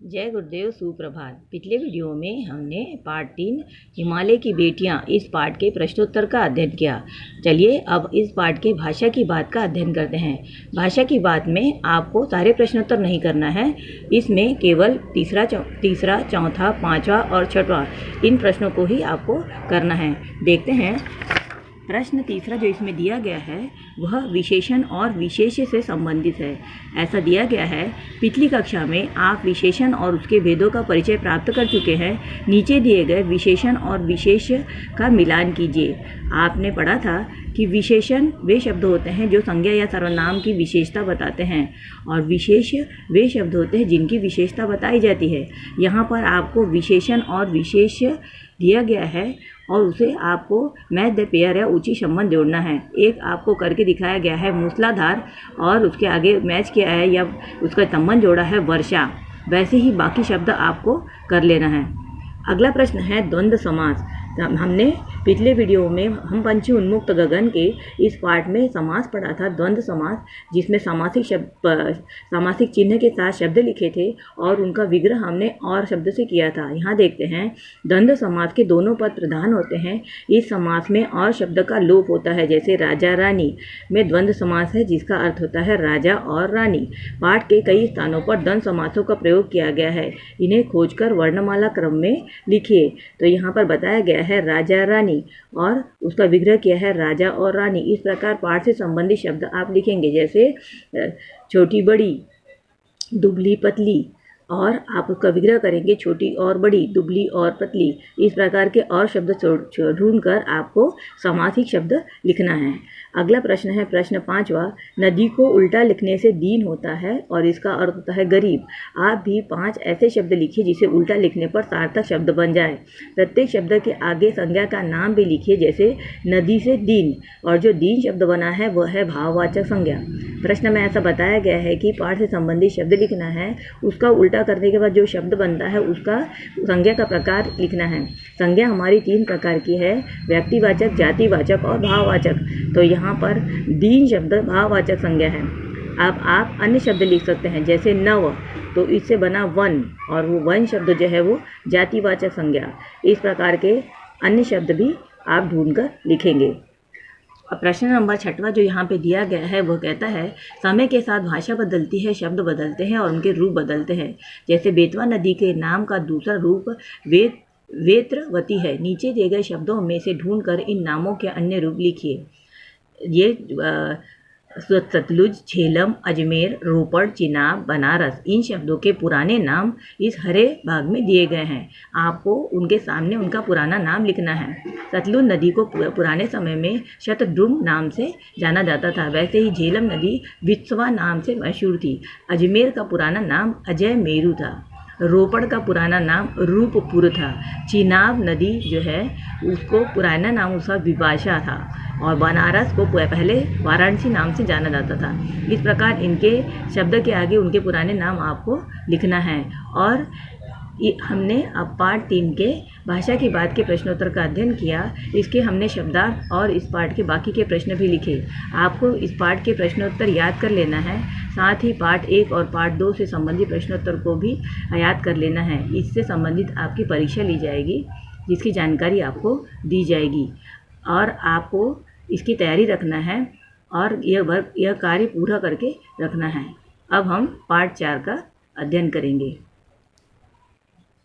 जय गुरुदेव, सुप्रभात। पिछले वीडियो में हमने पार्ट 3 हिमालय की बेटियां इस पाठ के प्रश्नोत्तर का अध्ययन किया। चलिए अब इस पाठ के भाषा की बात का अध्ययन करते हैं। भाषा की बात में आपको सारे प्रश्नोत्तर नहीं करना है, इसमें केवल तीसरा, चौथा, पाँचवा और छठवां इन प्रश्नों को ही आपको करना है। देखते हैं। प्रश्न तीसरा जो इसमें दिया गया है वह विशेषण और विशेष्य से संबंधित है। ऐसा दिया गया है, पिछली कक्षा में आप विशेषण और उसके भेदों का परिचय प्राप्त कर चुके हैं। नीचे दिए गए विशेषण और विशेष्य का मिलान कीजिए। आपने पढ़ा था कि विशेषण वे शब्द होते हैं जो संज्ञा या सर्वनाम की विशेषता बताते हैं और विशेष्य वे शब्द होते हैं जिनकी विशेषता बताई जाती है। यहाँ पर आपको विशेषण और विशेष्य दिया गया है और उसे आपको मैच द पेयर या ऊंची संबंध जोड़ना है। एक आपको करके दिखाया गया है मूसलाधार और उसके आगे मैच किया है या उसका संबंध जोड़ा है वर्षा। वैसे ही बाकी शब्द आपको कर लेना है। अगला प्रश्न है द्वंद्व समास। हमने पिछले वीडियो में हम पंछी उन्मुक्त गगन के इस पार्ट में समास पढ़ा था, द्वंद्व समास, जिसमें सामासिक चिन्ह के साथ शब्द लिखे थे और उनका विग्रह हमने और शब्द से किया था। यहाँ देखते हैं, द्वंद्व समास के दोनों पद प्रधान होते हैं। इस समास में और शब्द का लोप होता है, जैसे राजा रानी में द्वंद्व समास है जिसका अर्थ होता है राजा और रानी। पाठ के कई स्थानों पर द्वंद्व समासों का प्रयोग किया गया है। इन्हें खोजकर वर्णमाला क्रम में लिखिए। तो यहाँ पर बताया गया है राजा रानी और उसका विग्रह किया है राजा और रानी। इस प्रकार पाठ से संबंधित शब्द आप लिखेंगे, जैसे छोटी बड़ी, दुबली पतली, और आप उसका विग्रह करेंगे छोटी और बड़ी, दुबली और पतली। इस प्रकार के और शब्द ढूंढकर आपको समासिक शब्द लिखना है। अगला प्रश्न है प्रश्न 5वां। नदी को उल्टा लिखने से दीन होता है और इसका अर्थ होता है गरीब। आप भी 5 ऐसे शब्द लिखिए जिसे उल्टा लिखने पर सार्थक शब्द बन जाए। प्रत्येक शब्द के आगे संज्ञा का नाम भी लिखिए, जैसे नदी से दीन, और जो दीन शब्द बना है वह है भाववाचक संज्ञा। प्रश्न में ऐसा बताया गया है कि पाठ से संबंधित शब्द लिखना है, उसका उल्टा करने के बाद जो शब्द बनता है उसका संज्ञा का प्रकार लिखना है। संज्ञा हमारी 3 प्रकार की है, व्यक्तिवाचक, जातिवाचक और भाववाचक। तो यहाँ पर दीन शब्द भाववाचक संज्ञा है। अब आप अन्य शब्द लिख सकते हैं, जैसे नव, तो इससे बना वन, और वो वन शब्द जो है वो जातिवाचक संज्ञा। इस प्रकार के अन्य शब्द भी आप ढूंढकर लिखेंगे। अब प्रश्न नंबर 6वां जो यहाँ पे दिया गया है वह कहता है, समय के साथ भाषा बदलती है, शब्द बदलते हैं और उनके रूप बदलते हैं। जैसे बेतवा नदी के नाम का दूसरा रूप वेत्रवती है। नीचे दिए गए शब्दों में से ढूंढकर इन नामों के अन्य रूप लिखिए। ये सतलुज, झेलम, अजमेर, रोपड़, चिनाब, बनारस, इन शब्दों के पुराने नाम इस हरे भाग में दिए गए हैं। आपको उनके सामने उनका पुराना नाम लिखना है। सतलुज नदी को पुराने समय में शतद्रुम नाम से जाना जाता था। वैसे ही झेलम नदी वित्सवा नाम से मशहूर थी। अजमेर का पुराना नाम अजय मेरू था। रोपड़ का पुराना नाम रूपपुर था। चिनाब नदी जो है उसको पुराना नाम उसका विभाषा था और बनारस को पहले वाराणसी नाम से जाना जाता था। इस प्रकार इनके शब्द के आगे उनके पुराने नाम आपको लिखना है। और हमने अब पार्ट 3 के भाषा की बात के प्रश्नोत्तर का अध्ययन किया। इसके हमने शब्दार्थ और इस पाठ के बाकी के प्रश्न भी लिखे। आपको इस पाठ के प्रश्नोत्तर याद कर लेना है, साथ ही पार्ट 1 और पार्ट 2 से संबंधित प्रश्नोत्तर को भी याद कर लेना है। इससे संबंधित आपकी परीक्षा ली जाएगी, जिसकी जानकारी आपको दी जाएगी और आपको इसकी तैयारी रखना है और यह कार्य पूरा करके रखना है। अब हम पार्ट 4 का अध्ययन करेंगे।